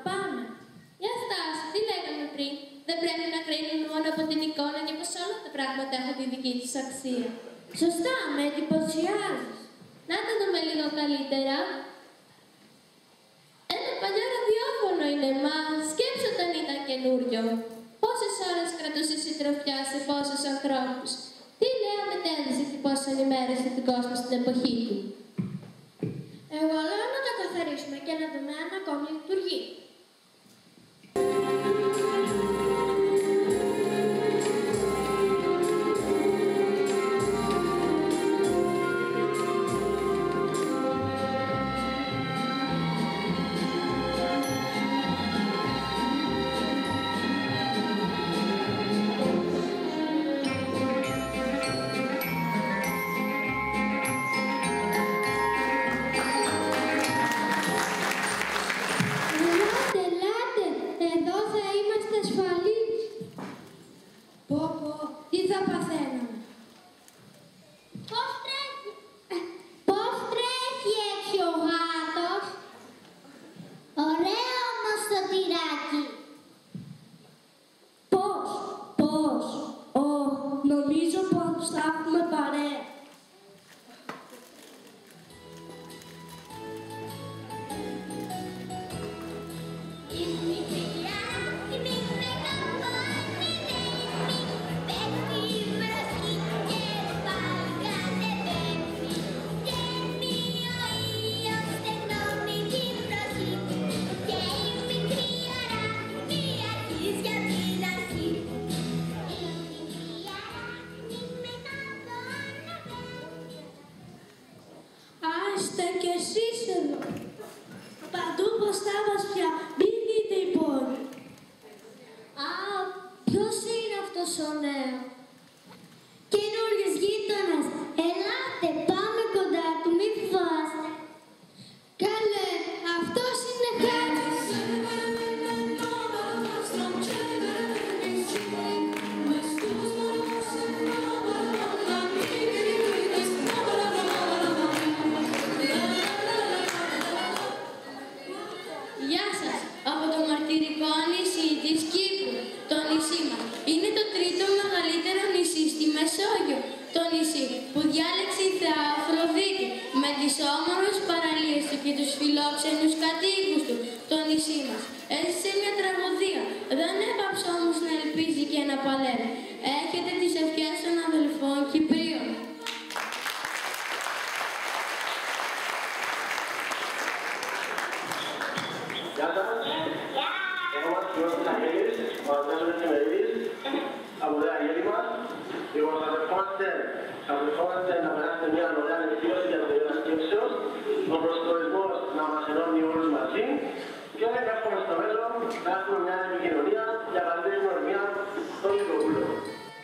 πάμε. Για Στάση, τι λέγαμε πριν. Δεν πρέπει να κρίνουν μόνο από την εικόνα και πως όλα τα πράγματα έχουν τη δική τους αξία. Σωστά, με εντυπωσιάζεις. Να το δούμε λίγο καλύτερα. Ένα παλιό ραδιόφωνο είναι, μα σκέψου όταν ήταν καινούριο. Πόσες ώρες κρατούσε συντροφιά σε πόσους ανθρώπους. Τι νέα μετέδωσε και πώς ενημέρωσε τον κόσμο στην εποχή του. Εγώ λέω να τα καθαρίσουμε και να δούμε αν ακόμη λειτουργεί.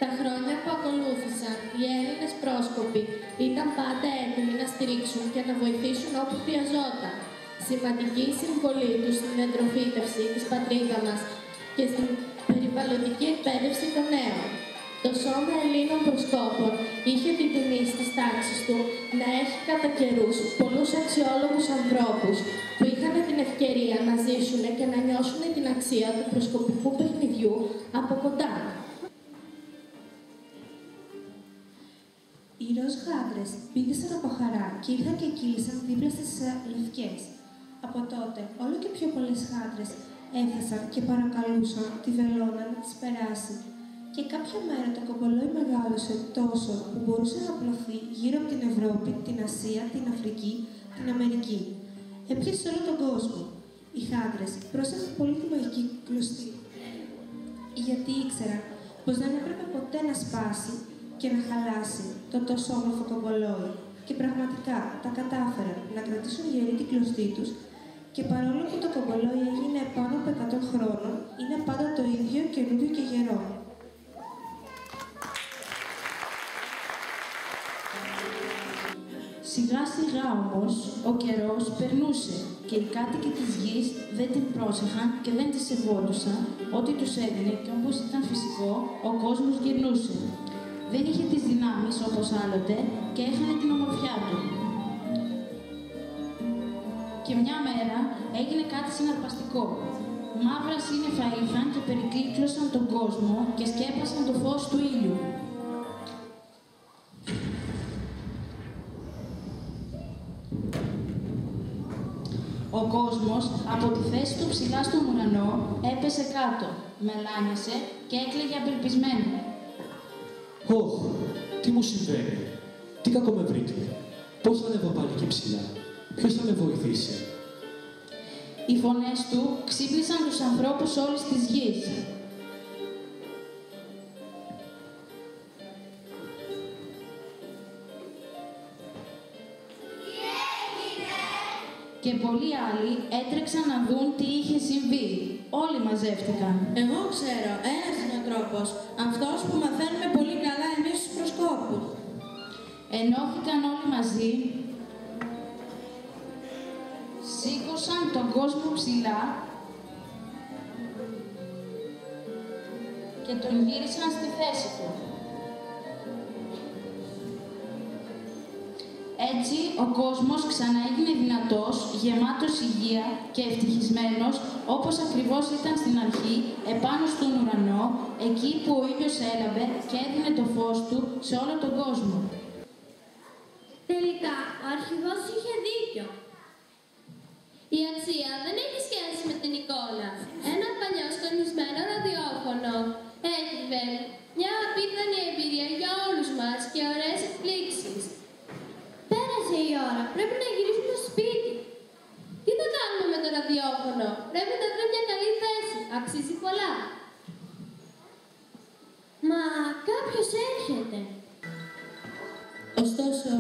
Τα χρόνια που ακολούθησαν, οι Έλληνες πρόσκοποι ήταν πάντα έτοιμοι να στηρίξουν και να βοηθήσουν όπου χρειαζόταν. Σημαντική συμβολή τους στην εντροφήτευση της πατρίδας μας και στην περιβαλλοντική εκπαίδευση των νέων. Το Σώμα Ελλήνων Προσκόπων είχε την τιμή στις τάξεις του να έχει κατά καιρούς πολλούς αξιόλογους ανθρώπους που είχαν την ευκαιρία να ζήσουν και να νιώσουν την αξία του προσκοπικού παιχνιδιού από κοντά. Οι ροζ γάντρες πήδησαν από χαρά και ήρθαν και κύλησαν δίπλα στις λευκές. Από τότε, όλο και πιο πολλές γάντρες έφτασαν και παρακαλούσαν τη βελόνα να τις περάσει. Και κάποια μέρα το κομπολόι μεγάλωσε τόσο που μπορούσε να απλωθεί γύρω από την Ευρώπη, την Ασία, την Αφρική, την Αμερική. Έπιασε όλο τον κόσμο. Οι γάντρες πρόσεχαν πολύ τη μαγική κλωστή, γιατί ήξεραν πως δεν έπρεπε ποτέ να σπάσει και να χαλάσει το τόσο όμορφο κομπολόι. Και πραγματικά τα κατάφεραν να κρατήσουν γερή την κλωστή τους και παρόλο που το κομπολόι έγινε πάνω από 100 χρόνων, είναι πάντα το ίδιο καινούριο και γερό. Σιγά σιγά όμως ο καιρός περνούσε και οι κάτοικοι της γης δεν την πρόσεχαν και δεν τη σεβόντουσαν ό,τι τους έδινε και όπως ήταν φυσικό ο κόσμος γυρνούσε. Δεν είχε τις δυνάμεις όπως άλλοτε και έχανε την ομορφιά του. Και μια μέρα έγινε κάτι συναρπαστικό. Μαύρα σύννεφα ήλθαν και περικλύκλωσαν τον κόσμο και σκέπασαν το φως του ήλιου. Ο κόσμος, από τη θέση του ψηλά στον ουρανό, έπεσε κάτω, μελάνιασε και έκλαιγε απελπισμένο. Ωχ, τι μου συμβαίνει, τι κακό με βρήκε, πώς θα ανέβω πάλι και ψηλά, ποιος θα με βοηθήσει. Οι φωνές του ξύπνησαν τους ανθρώπους όλης της γης. Και πολλοί άλλοι έτρεξαν να δουν τι είχε συμβεί. Όλοι μαζεύτηκαν. Εγώ ξέρω, ένας είναι ο τρόπος. Αυτός που μαθαίνουμε πολύ καλά εμείς τους προσκόπους. Ενώθηκαν όλοι μαζί, σήκωσαν τον κόσμο ψηλά και τον γύρισαν στη θέση του. Έτσι, ο κόσμος ξανά έγινε δυνατός, γεμάτος υγεία και ευτυχισμένος, όπως ακριβώς ήταν στην αρχή, επάνω στον ουρανό, εκεί που ο ήλιος έλαβε και έδινε το φως του σε όλο τον κόσμο. Τελικά, ο αρχηγός είχε δίκιο. Η αξία δεν έχει σχέση με την εικόνα. Ένα παλιό σκονισμένο ραδιόφωνο έχει βέβαια μια απίθανη εμπειρία για όλους μας και ωραίες εκπλήξεις. Πέρασε η ώρα, πρέπει να γυρίσουμε στο σπίτι. Τι θα κάνουμε με το ραδιόφωνο, πρέπει να βρούμε μια καλή θέση, αξίζει πολλά. Μα κάποιος έρχεται. Ωστόσο,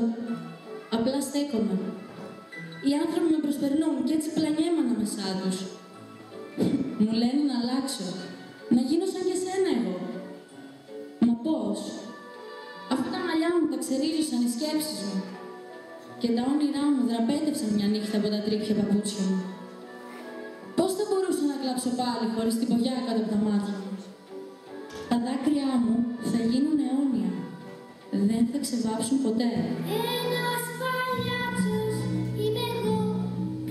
απλά στέκομαι. Οι άνθρωποι με προσπερνούν και έτσι πλανιέμαι ανάμεσά τους. Μου λένε να αλλάξω, να γίνω σαν και σένα εγώ. Μα πώς? Αυτά τα μαλλιά μου τα ξερίζωσαν οι σκέψεις μου και τα όνειρά μου δραπέτευσαν μια νύχτα από τα τρίπια παπούτσια μου. Πώς θα μπορούσα να κλάψω πάλι χωρίς την πογιά κάτω από τα μάτια μου? Τα δάκρυά μου θα γίνουν αιώνια. Δεν θα ξεβάψουν ποτέ. Ένας παλιάτσος είμαι εγώ,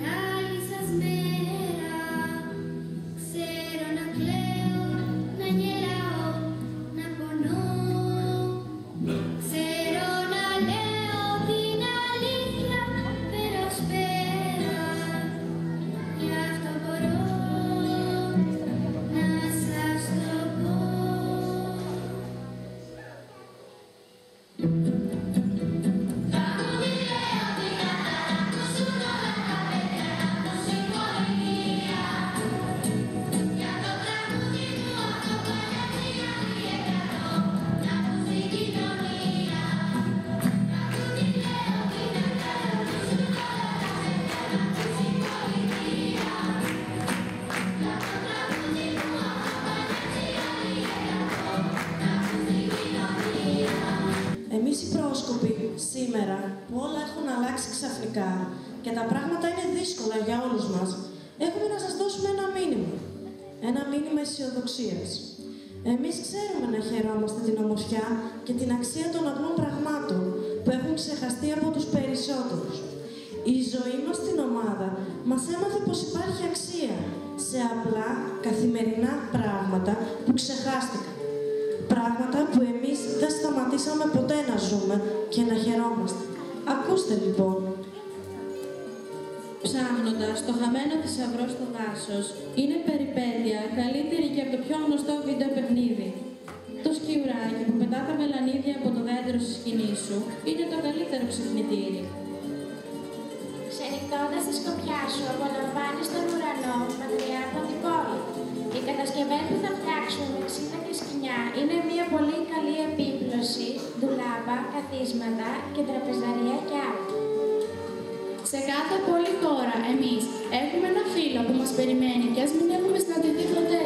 καλή σας μέρα. Ξέρω να κλαίω, να γελάω, να πονώ. Ξέρω να λέω την αλήθεια, πέρας πέρα. Γι' αυτό μπορώ να σας το πω. Εμείς οι πρόσκοποι, σήμερα, που όλα έχουν αλλάξει ξαφνικά και τα πράγματα είναι δύσκολα για όλους μας, έχουμε να σας δώσουμε ένα μήνυμα. Ένα μήνυμα αισιοδοξίας. Εμείς ξέρουμε να χαιρόμαστε την ομορφιά και την αξία των απλών πραγμάτων που έχουν ξεχαστεί από τους περισσότερους. Η ζωή μας στην ομάδα μας έμαθε πως υπάρχει αξία σε απλά καθημερινά πράγματα που ξεχάστηκαν. Πράγματα που εμείς δεν σταματήσαμε ποτέ να ζούμε και να χαιρόμαστε. Ακούστε λοιπόν. Ψάχνοντας το χαμένο θησαυρό στο δάσος, είναι περιπέτεια καλύτερη και από το πιο γνωστό βίντεο παιχνίδι. Το σκιουράκι που πετά τα μελανίδια από το δέντρο στη σκηνή σου είναι το καλύτερο ξυπνητήρι. Ξενυχτώντας τη σκοπιά σου, απολαμβάνεις τον ουρανό μακριά από την πόλη. Οι κατασκευές που θα φτιάξουμε με ξύλα και σκοινιά είναι μια πολύ καλή επίπλωση, ντουλάπα, καθίσματα και τραπεζαρία κι άλλα. Σε κάθε πόλη χώρα, εμείς έχουμε ένα φίλο που μας περιμένει και ας μην έχουμε συναντηθεί ποτέ.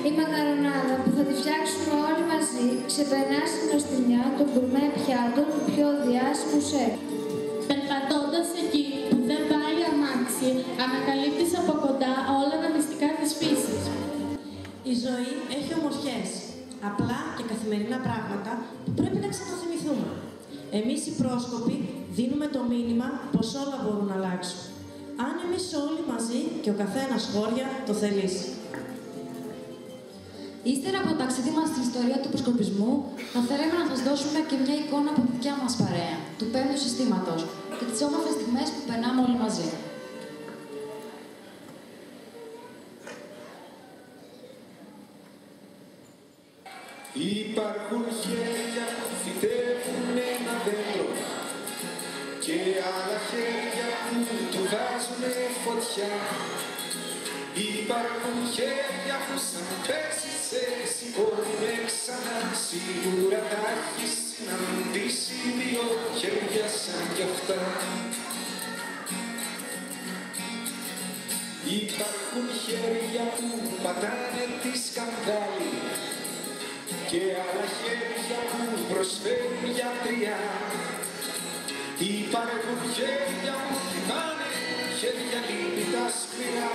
Η μακαρονάδα που θα τη φτιάξουμε όλοι μαζί ξεπερνά στην νοστιμιά των γκουρμέ πιάτων του πιο διάσημου σεφ. Περπατώντας εκεί που δεν πάει αμάξι, ανακαλύπτεις από κοντά όλα τα μυστικά της φύσης. Η ζωή έχει ομορφιές, απλά και καθημερινά πράγματα που πρέπει να ξαναθυμηθούμε. Εμείς οι πρόσκοποι δίνουμε το μήνυμα πως όλα μπορούν να αλλάξουν. αν εμείς όλοι μαζί και ο καθένας χώρια το θελήσει. Ύστερα από το ταξίδι μας στην ιστορία του προσκοπισμού, θα θέλαμε να σας δώσουμε και μια εικόνα από τη δικιά μας παρέα, του πέμπτου συστήματος και τις όμορφες στιγμές που περνάμε όλοι μαζί. Υπάρχουν χέρια που φυτεύουν ένα δέντρο και άλλα χέρια που του βάζουν φωτιά. Υπάρχουν χέρια που σαν πέσει σε σηκώνουνε ξανά. Σίγουρα τα έχεις συναντήσει δύο χέρια σαν κι αυτά. Υπάρχουν χέρια που πατάνε τη σκανδάλη και άλλα χέρια που προσφέρουν γιατριά. Υπάρχουν χέρια που θυμάνε, χέρια λύπη τα σκληρά